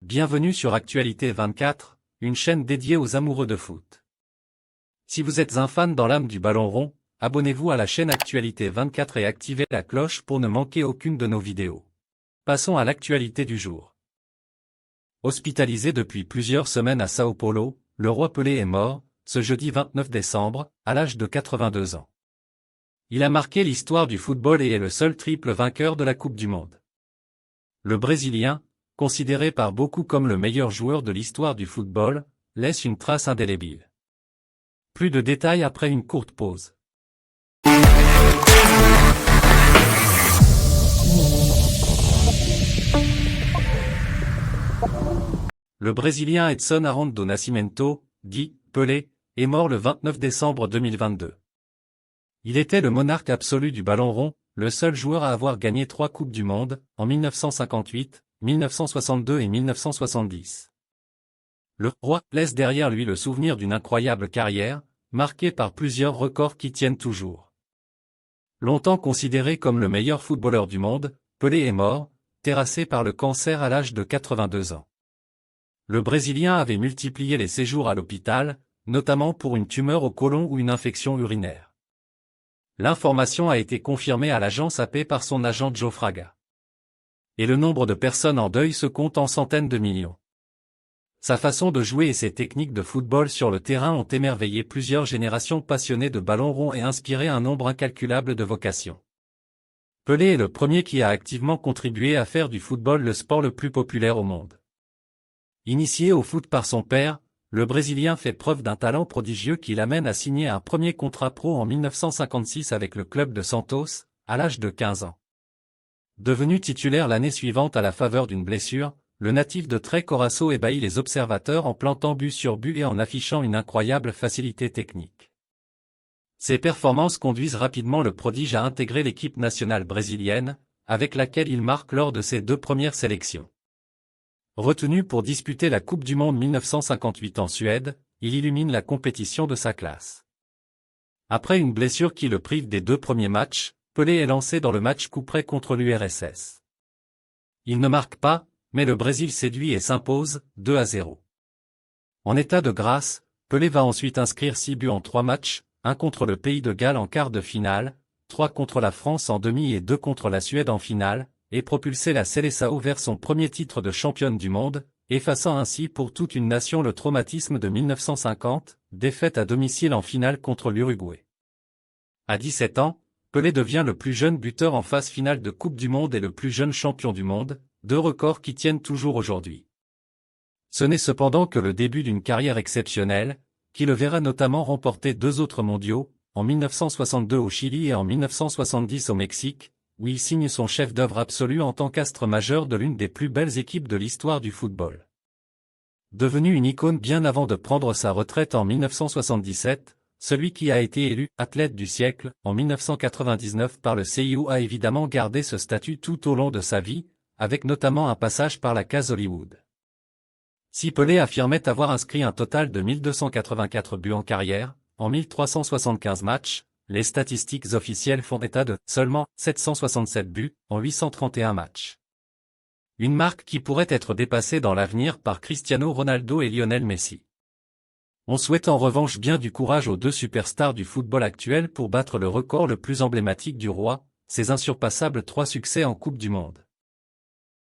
Bienvenue sur Actualité 24, une chaîne dédiée aux amoureux de foot. Si vous êtes un fan dans l'âme du ballon rond, abonnez-vous à la chaîne Actualité 24 et activez la cloche pour ne manquer aucune de nos vidéos. Passons à l'actualité du jour. Hospitalisé depuis plusieurs semaines à Sao Paulo, le roi Pelé est mort, ce jeudi 29 décembre, à l'âge de 82 ans. Il a marqué l'histoire du football et est le seul triple vainqueur de la Coupe du Monde. Le Brésilien, considéré par beaucoup comme le meilleur joueur de l'histoire du football, laisse une trace indélébile. Plus de détails après une courte pause. Le Brésilien Edson Arantes do Nascimento, dit Pelé, est mort le 29 décembre 2022. Il était le monarque absolu du ballon rond, le seul joueur à avoir gagné 3 Coupes du Monde, en 1958, 1962 et 1970. Le roi laisse derrière lui le souvenir d'une incroyable carrière, marquée par plusieurs records qui tiennent toujours. Longtemps considéré comme le meilleur footballeur du monde, Pelé est mort, terrassé par le cancer à l'âge de 82 ans. Le Brésilien avait multiplié les séjours à l'hôpital, notamment pour une tumeur au côlon ou une infection urinaire. L'information a été confirmée à l'agence AP par son agent Joe Fraga. Et le nombre de personnes en deuil se compte en centaines de millions. Sa façon de jouer et ses techniques de football sur le terrain ont émerveillé plusieurs générations passionnées de ballon rond et inspiré un nombre incalculable de vocations. Pelé est le premier qui a activement contribué à faire du football le sport le plus populaire au monde. Initié au foot par son père, le Brésilien fait preuve d'un talent prodigieux qui l'amène à signer un premier contrat pro en 1956 avec le club de Santos, à l'âge de 15 ans. Devenu titulaire l'année suivante à la faveur d'une blessure, le natif de Três Corações ébahit les observateurs en plantant but sur but et en affichant une incroyable facilité technique. Ses performances conduisent rapidement le prodige à intégrer l'équipe nationale brésilienne, avec laquelle il marque lors de ses 2 premières sélections. Retenu pour disputer la Coupe du Monde 1958 en Suède, il illumine la compétition de sa classe. Après une blessure qui le prive des 2 premiers matchs, Pelé est lancé dans le match coup-près contre l'URSS. Il ne marque pas, mais le Brésil séduit et s'impose, 2-0. En état de grâce, Pelé va ensuite inscrire 6 buts en 3 matchs, 1 contre le Pays de Galles en quart de finale, 3 contre la France en demi et 2 contre la Suède en finale, et propulser la Seleção vers son premier titre de championne du monde, effaçant ainsi pour toute une nation le traumatisme de 1950, défaite à domicile en finale contre l'Uruguay. À 17 ans, Pelé devient le plus jeune buteur en phase finale de Coupe du Monde et le plus jeune champion du monde, 2 records qui tiennent toujours aujourd'hui. Ce n'est cependant que le début d'une carrière exceptionnelle, qui le verra notamment remporter 2 autres mondiaux, en 1962 au Chili et en 1970 au Mexique, où il signe son chef-d'œuvre absolu en tant qu'astre majeur de l'une des plus belles équipes de l'histoire du football. Devenu une icône bien avant de prendre sa retraite en 1977, celui qui a été élu « athlète du siècle » en 1999 par le CIO a évidemment gardé ce statut tout au long de sa vie, avec notamment un passage par la case Hollywood. Si Pelé affirmait avoir inscrit un total de 1284 buts en carrière, en 1375 matchs, les statistiques officielles font état de seulement 767 buts en 831 matchs. Une marque qui pourrait être dépassée dans l'avenir par Cristiano Ronaldo et Lionel Messi. On souhaite en revanche bien du courage aux 2 superstars du football actuel pour battre le record le plus emblématique du roi, ses insurpassables 3 succès en Coupe du Monde.